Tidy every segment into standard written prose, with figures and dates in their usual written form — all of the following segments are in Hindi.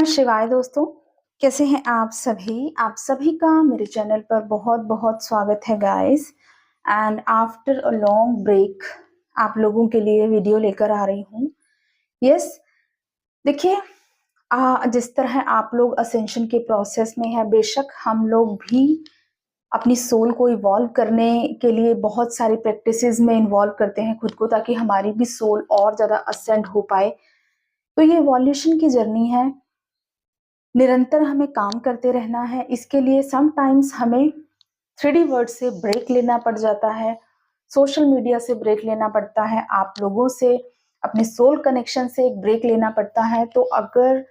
शिवाय दोस्तों, कैसे हैं आप सभी? आप सभी का मेरे चैनल पर बहुत बहुत स्वागत है guys. And after a long break आप लोगों के लिए वीडियो लेकर आ रही हूँ। यस, देखिए, जिस तरह आप लोग असेंशन के प्रोसेस में है, बेशक हम लोग भी अपनी सोल को इवॉल्व करने के लिए बहुत सारी प्रैक्टिसेस में इन्वॉल्व करते हैं खुद को, ताकि हमारी भी सोल और ज्यादा असेंड हो पाए। तो ये इवोल्यूशन की जर्नी है, निरंतर हमें काम करते रहना है। इसके लिए समटाइम्स हमें 3D वर्ड से ब्रेक लेना पड़ जाता है, सोशल मीडिया से ब्रेक लेना पड़ता है, आप लोगों से, अपने सोल कनेक्शन से एक ब्रेक लेना पड़ता है। तो अगर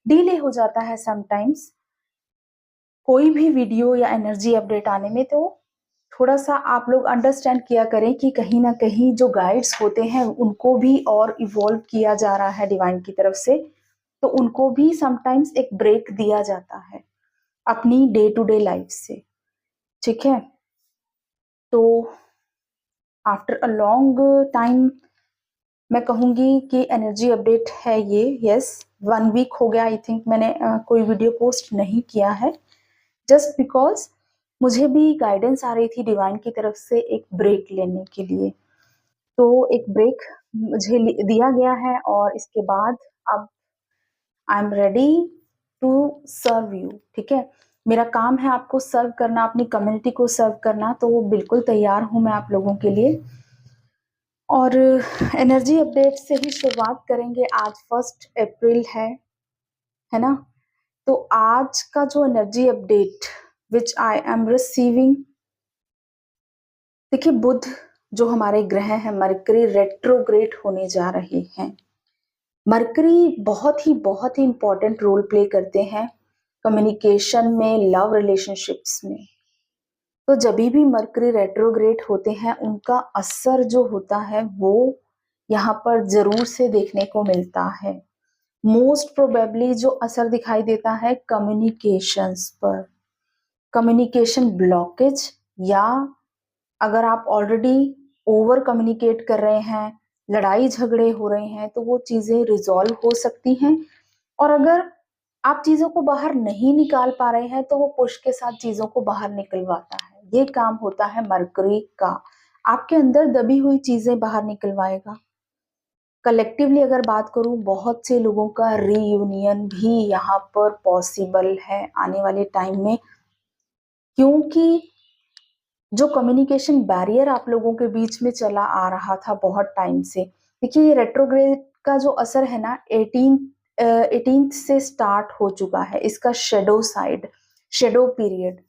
डिले हो जाता है समटाइम्स कोई भी वीडियो या एनर्जी अपडेट आने में, तो थोड़ा सा आप लोग अंडरस्टैंड किया करें कि कहीं ना कहीं जो गाइड्स होते हैं उनको भी और इवॉल्व किया जा रहा है डिवाइन की तरफ से, तो उनको भी समटाइम्स एक ब्रेक दिया जाता है अपनी डे टू डे लाइफ से। ठीक है, तो आफ्टर अ लॉन्ग टाइम मैं कहूंगी कि एनर्जी अपडेट है ये। यस, 1 वीक हो गया आई थिंक मैंने कोई वीडियो पोस्ट नहीं किया है, जस्ट बिकॉज मुझे भी गाइडेंस आ रही थी डिवाइन की तरफ से एक ब्रेक लेने के लिए। तो एक ब्रेक मुझे दिया गया है और इसके बाद अब I am ready to serve you. ठीक है, मेरा काम है आपको सर्व करना, अपनी कम्युनिटी को सर्व करना, तो वो बिल्कुल तैयार हूं मैं आप लोगों के लिए। और एनर्जी अपडेट से ही शुरुआत करेंगे। आज 1 अप्रैल है ना? तो आज का जो energy update which I am receiving, देखिए, बुध जो हमारे ग्रह हैं, मरकरी रेट्रोग्रेड होने जा रहे हैं। मरकरी बहुत ही इंपॉर्टेंट रोल प्ले करते हैं कम्युनिकेशन में, लव रिलेशनशिप्स में। तो जब भी मरकरी रेट्रोग्रेड होते हैं उनका असर जो होता है वो यहाँ पर जरूर से देखने को मिलता है। मोस्ट प्रोबेबली जो असर दिखाई देता है कम्युनिकेशंस पर, कम्युनिकेशन ब्लॉकेज, या अगर आप ऑलरेडी ओवर कम्युनिकेट कर रहे हैं, लड़ाई झगड़े हो रहे हैं, तो वो चीजें रिजॉल्व हो सकती हैं। और अगर आप चीजों को बाहर नहीं निकाल पा रहे हैं तो वो पुश के साथ चीजों को बाहर निकलवाता है। ये काम होता है मरकरी का, आपके अंदर दबी हुई चीजें बाहर निकलवाएगा। कलेक्टिवली अगर बात करूं, बहुत से लोगों का रीयूनियन भी यहाँ पर पॉसिबल है आने वाले टाइम में, क्योंकि जो कम्युनिकेशन बैरियर आप लोगों के बीच में चला आ रहा था बहुत टाइम से, देखिए ये रेट्रोग्रेड का जो असर है ना, 18th से स्टार्ट हो चुका है। इसका शेडो साइड, शेडो पीरियड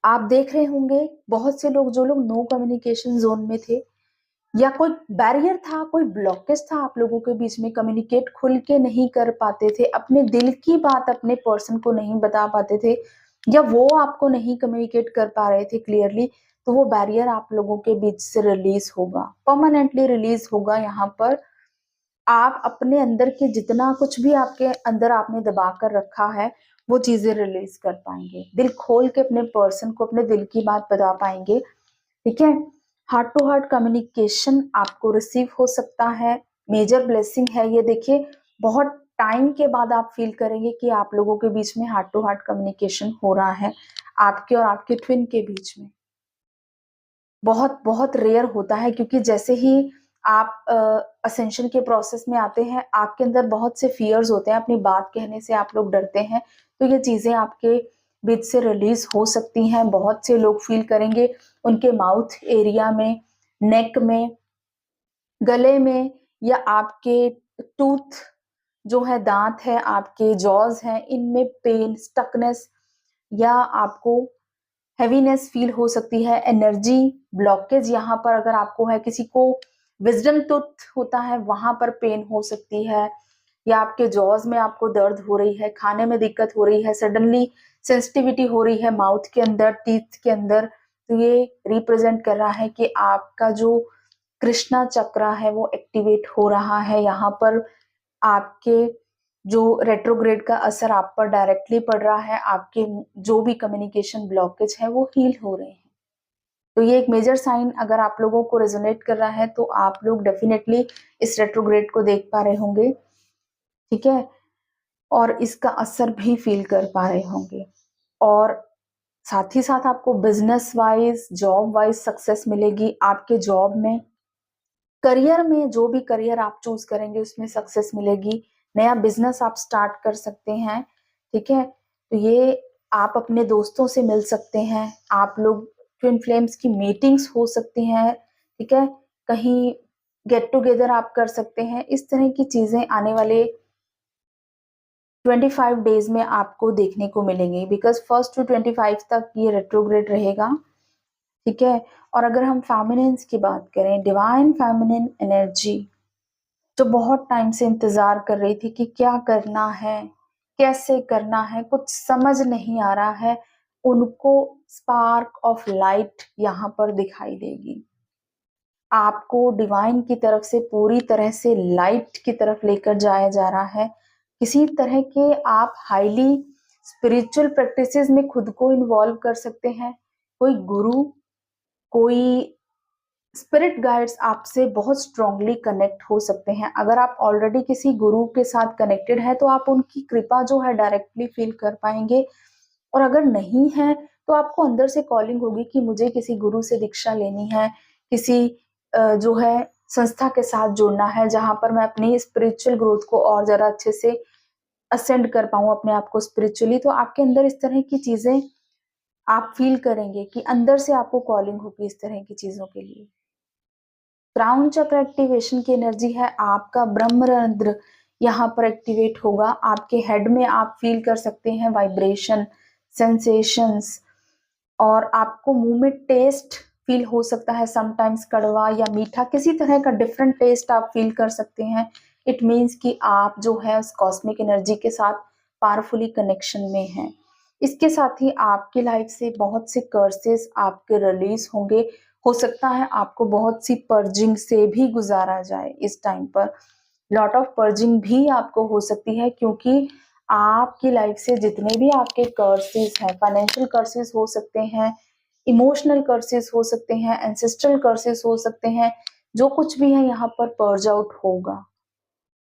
आप देख रहे होंगे। बहुत से लोग, जो लोग नो कम्युनिकेशन जोन में थे, या कोई बैरियर था, कोई ब्लॉकेज था आप लोगों के बीच में, कम्युनिकेट खुल के नहीं कर पाते थे, अपने दिल की बात अपने पर्सन को नहीं बता पाते थे, या वो आपको नहीं कम्युनिकेट कर पा रहे थे क्लियरली, तो वो बैरियर आप लोगों के बीच से रिलीज होगा, परमानेंटली रिलीज होगा। यहाँ पर आप अपने अंदर के जितना कुछ भी आपके अंदर आपने दबा कर रखा है वो चीजें रिलीज कर पाएंगे, दिल खोल के अपने पर्सन को अपने दिल की बात बता पाएंगे। ठीक है, हार्ट टू हार्ट कम्युनिकेशन आपको रिसीव हो सकता है, मेजर ब्लेसिंग है ये। देखिए, बहुत टाइम के बाद आप फील करेंगे कि आप लोगों के बीच में हार्ट टू हार्ट कम्युनिकेशन हो रहा है, आपके और आपके ट्विन के बीच में। बहुत बहुत रेयर होता है, क्योंकि जैसे ही आप असेंशन के प्रोसेस में आते हैं, आपके अंदर बहुत से फियर्स होते हैं, अपनी बात कहने से आप लोग डरते हैं, तो ये चीजें आपके बीच से रिलीज हो सकती हैं। बहुत से लोग फील करेंगे उनके माउथ एरिया में, नेक में, गले में, या आपके टूथ जो है, दांत है, आपके जॉज हैं, इनमें पेन, स्टकनेस, या आपको हैवीनेस फील हो सकती है। एनर्जी ब्लॉकेज यहाँ पर अगर आपको है, किसी को विजडम टूथ होता है वहां पर पेन हो सकती है, या आपके जॉज में आपको दर्द हो रही है, खाने में दिक्कत हो रही है, सडनली सेंसिटिविटी हो रही है माउथ के अंदर, टीथ के अंदर, तो ये रिप्रेजेंट कर रहा है कि आपका जो कृष्णा चक्रा है वो एक्टिवेट हो रहा है। यहाँ पर आपके जो रेट्रोग्रेड का असर आप पर डायरेक्टली पड़ रहा है, आपके जो भी कम्युनिकेशन ब्लॉकेज है वो हील हो रहे हैं। तो ये एक मेजर साइन अगर आप लोगों को रेजोनेट कर रहा है तो आप लोग डेफिनेटली इस रेट्रोग्रेड को देख पा रहे होंगे। ठीक है, और इसका असर भी फील कर पा रहे होंगे। और साथ ही साथ आपको business wise, job wise success मिलेगी। आपके जॉब में, करियर में, जो भी करियर आप चूज करेंगे उसमें सक्सेस मिलेगी। नया बिजनेस आप स्टार्ट कर सकते हैं, ठीक है। तो ये आप अपने दोस्तों से मिल सकते हैं, आप लोग ट्विन फ्लेम्स की मीटिंग्स हो सकती हैं, ठीक है। कहीं गेट टुगेदर आप कर सकते हैं। इस तरह की चीजें आने वाले 25 डेज में आपको देखने को मिलेंगे, बिकॉज 1 to 25 तक ये रेट्रोग्रेड रहेगा, ठीक है। और अगर हम फेमिनिन्स की बात करें, डिवाइन फेमिनिन एनर्जी जो बहुत टाइम से इंतजार कर रही थी कि क्या करना है, कैसे करना है, कुछ समझ नहीं आ रहा है, उनको स्पार्क ऑफ लाइट यहाँ पर दिखाई देगी। आपको डिवाइन की तरफ से पूरी तरह से लाइट की तरफ लेकर जाया जा रहा है। किसी तरह के आप हाईली स्पिरिचुअल प्रैक्टिसेस में खुद को इन्वॉल्व कर सकते हैं। कोई गुरु, कोई स्पिरिट गाइड्स आपसे बहुत स्ट्रांगली कनेक्ट हो सकते हैं। अगर आप ऑलरेडी किसी गुरु के साथ कनेक्टेड है तो आप उनकी कृपा जो है डायरेक्टली फील कर पाएंगे। और अगर नहीं है तो आपको अंदर से कॉलिंग होगी कि मुझे किसी गुरु से दीक्षा लेनी है, किसी जो है संस्था के साथ जुड़ना है जहां पर मैं अपनी स्पिरिचुअल ग्रोथ को और ज्यादा अच्छे से असेंड कर पाऊं अपने आप को स्पिरिचुअली। तो आपके अंदर इस तरह की चीजें आप फील करेंगे कि अंदर से आपको कॉलिंग होगी इस तरह की चीजों के लिए। क्राउन चक्र एक्टिवेशन की एनर्जी है, आपका ब्रह्मरंध्र यहाँ पर एक्टिवेट होगा। आपके हेड में आप फील कर सकते हैं वाइब्रेशन, सेंसेशंस, और आपको मुंह में टेस्ट फील हो सकता है, समटाइम्स कड़वा या मीठा, किसी तरह का डिफरेंट टेस्ट आप फील कर सकते हैं। इट मीन्स कि आप जो है उस कॉस्मिक एनर्जी के साथ पावरफुली कनेक्शन में हैं। इसके साथ ही आपकी लाइफ से बहुत से कर्सेस आपके रिलीज होंगे। हो सकता है आपको बहुत सी पर्जिंग से भी गुजारा जाए इस टाइम पर। लॉट ऑफ पर्जिंग भी आपको हो सकती है, क्योंकि आपकी लाइफ से जितने भी आपके कर्सेस हैं, फाइनेंशियल कर्सेस हो सकते हैं, इमोशनल कर्सेस हो सकते हैं, एंसेस्ट्रल कर्सेस हो सकते हैं, जो कुछ भी है यहाँ पर पर्ज आउट होगा।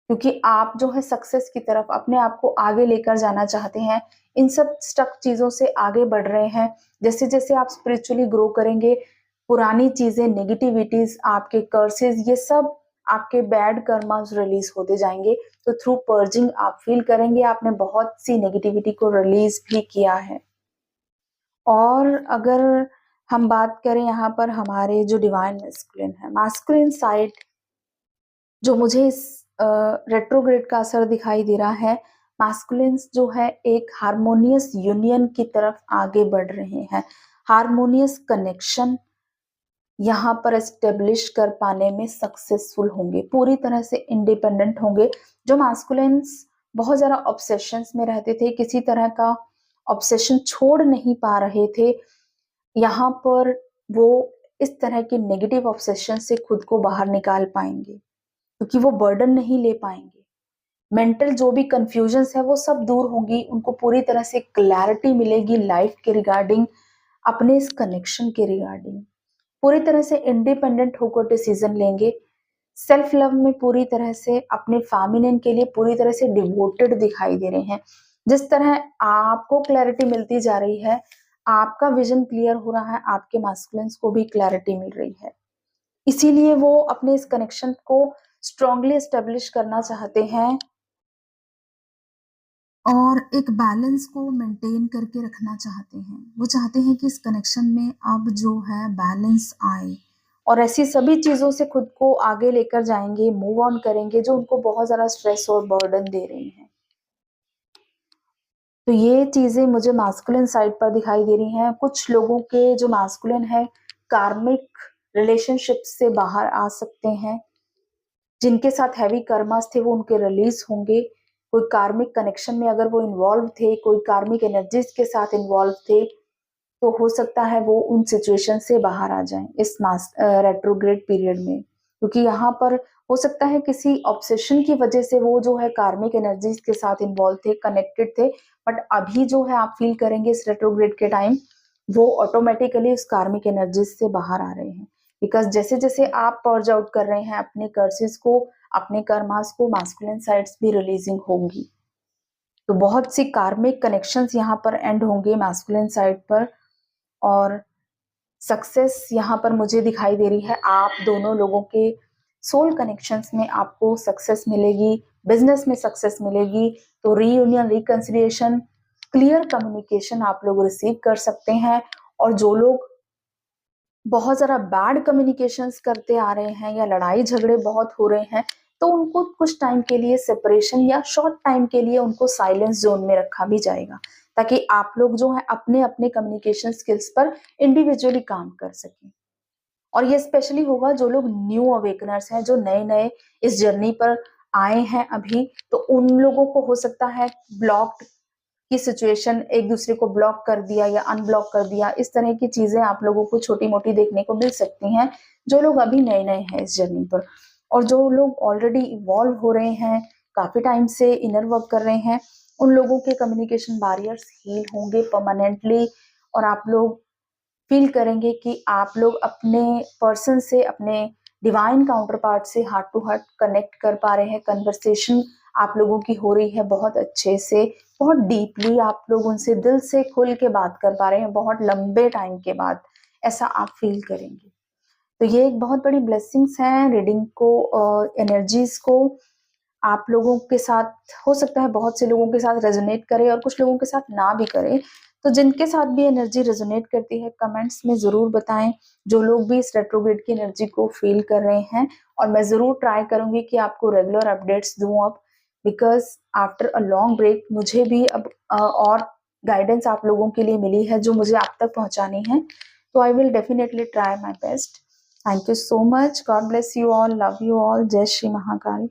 क्योंकि आप जो है सक्सेस की तरफ अपने आप को आगे लेकर जाना चाहते हैं, इन सब स्टक चीजों से आगे बढ़ रहे हैं। जैसे जैसे आप स्पिरिचुअली ग्रो करेंगे, पुरानी चीजें, नेगेटिविटीज, आपके कर्सेस, ये सब आपके बैड कर्मास रिलीज होते जाएंगे। तो थ्रू पर्जिंग आप फील करेंगे आपने बहुत सी नेगेटिविटी को रिलीज भी किया है। और अगर हम बात करें यहाँ पर हमारे जो डिवाइन मैस्कुलिन है, मैस्कुलिन साइड जो मुझे इस रेट्रोग्रेड का असर दिखाई दे रहा है, मैस्कुलिन्स जो है एक हारमोनियस यूनियन की तरफ आगे बढ़ रहे हैं। हारमोनियस कनेक्शन यहाँ पर एस्टेब्लिश कर पाने में सक्सेसफुल होंगे, पूरी तरह से इंडिपेंडेंट होंगे। जो मैस्कुलिन्स बहुत ज्यादा ऑब्सेशंस में रहते थे, किसी तरह का ऑब्सेशन छोड़ नहीं पा रहे थे, यहाँ पर वो इस तरह के नेगेटिव ऑब्सेशन से खुद को बाहर निकाल पाएंगे, क्योंकि वो बर्डन नहीं ले पाएंगे। मेंटल जो भी कंफ्यूजन्स है वो सब दूर होंगी, उनको पूरी तरह से क्लैरिटी मिलेगी लाइफ के रिगार्डिंग, अपने इस कनेक्शन के रिगार्डिंग। पूरी तरह से इंडिपेंडेंट होकर डिसीजन लेंगे। सेल्फ लव में पूरी तरह से अपने फेमिनिन के लिए पूरी तरह से डिवोटेड दिखाई दे रहे हैं। जिस तरह आपको क्लैरिटी मिलती जा रही है, आपका विजन क्लियर हो रहा है, आपके मास्कुलिन्स को भी क्लैरिटी मिल रही है। इसीलिए वो अपने इस कनेक्शन को स्ट्रांगली एस्टेब्लिश करना चाहते हैं और एक बैलेंस को मेंटेन करके रखना चाहते हैं। वो चाहते हैं कि इस कनेक्शन में अब जो है बैलेंस आए, और ऐसी सभी चीजों से खुद को आगे लेकर जाएंगे, मूव ऑन करेंगे जो उनको बहुत ज्यादा स्ट्रेस और बर्डन दे रही हैं। तो ये चीजें मुझे मास्कुलिन साइड पर दिखाई दे रही हैं। कुछ लोगों के जो मास्कुलिन है कार्मिक रिलेशनशिप से बाहर आ सकते हैं, जिनके साथ हैवी कर्मास थे वो उनके रिलीज होंगे। कोई कार्मिक कनेक्शन में अगर वो इन्वॉल्व थे, कोई कार्मिक एनर्जीज के साथ इन्वॉल्व थे, तो हो सकता है वो उन सिचुएशन से बाहर आ जाएं इस रेट्रोग्रेड पीरियड में। क्योंकि यहाँ पर हो सकता है किसी ऑब्सेशन की वजह से वो जो है कार्मिक एनर्जीज के साथ इन्वॉल्व थे, कनेक्टेड थे, बट अभी जो है आप फील करेंगे इस रेट्रोग्रेड के टाइम वो ऑटोमेटिकली उस कार्मिक एनर्जीज से बाहर आ रहे हैं। बिकॉज जैसे जैसे आप पर्ज आउट कर रहे हैं अपने कर्सेस को, अपने कर्मास को, मास्कुलिन साइड्स भी रिलीजिंग होंगी। तो बहुत सी कार्मिक कनेक्शंस यहाँ पर एंड होंगे मैस्कुलिन साइड पर, और सक्सेस यहाँ पर मुझे दिखाई दे रही है। आप दोनों लोगों के सोल कनेक्शंस में आपको सक्सेस मिलेगी, बिजनेस में सक्सेस मिलेगी। तो रीयूनियन, रिकंसिलिएशन, क्लियर कम्युनिकेशन आप लोग रिसीव कर सकते हैं। और जो लोग बहुत ज़्यादा बैड कम्युनिकेशंस करते आ रहे हैं या लड़ाई झगड़े बहुत हो रहे हैं, तो उनको कुछ टाइम के लिए सेपरेशन या शॉर्ट टाइम के लिए उनको साइलेंस जोन में रखा भी जाएगा, ताकि आप लोग जो है अपने अपने कम्युनिकेशन स्किल्स पर इंडिविजुअली काम कर सकें। और ये स्पेशली होगा जो लोग न्यू अवेकनर्स हैं, जो नए नए इस जर्नी पर आए हैं अभी, तो उन लोगों को हो सकता है ब्लॉक्ड की सिचुएशन, एक दूसरे को ब्लॉक कर दिया या अनब्लॉक कर दिया, इस तरह की चीजें आप लोगों को छोटी मोटी देखने को मिल सकती हैं, जो लोग अभी नए नए हैं इस जर्नी पर। और जो लोग ऑलरेडी इवॉल्व हो रहे हैं, काफी टाइम से इनर वर्क कर रहे हैं, उन लोगों के कम्युनिकेशन बैरियर्स हील होंगे परमानेंटली। और आप लोग फील करेंगे कि आप लोग अपने पर्सन से, अपने डिवाइन काउंटर पार्ट से हार्ट टू हार्ट कनेक्ट कर पा रहे हैं। कन्वर्सेशन आप लोगों की हो रही है बहुत अच्छे से, बहुत डीपली आप लोग उनसे दिल से खुल के बात कर पा रहे हैं बहुत लंबे टाइम के बाद, ऐसा आप फील करेंगे। तो ये एक बहुत बड़ी ब्लेसिंग्स है रीडिंग को, एनर्जीज को आप लोगों के साथ हो सकता है बहुत से लोगों के साथ रेजोनेट करे और कुछ लोगों के साथ ना भी करे। तो जिनके साथ भी एनर्जी रेजोनेट करती है कमेंट्स में जरूर बताएं, जो लोग भी इस रेट्रोग्रेड की एनर्जी को फील कर रहे हैं। और मैं जरूर ट्राई करूंगी कि आपको रेगुलर अपडेट्स दूं अब, because after a long break मुझे भी अब और गाइडेंस आप लोगों के लिए मिली है जो मुझे आप तक पहुंचानी है। तो I will definitely try my best. Thank you so much. God bless you all, love you all. जय श्री महाकाल।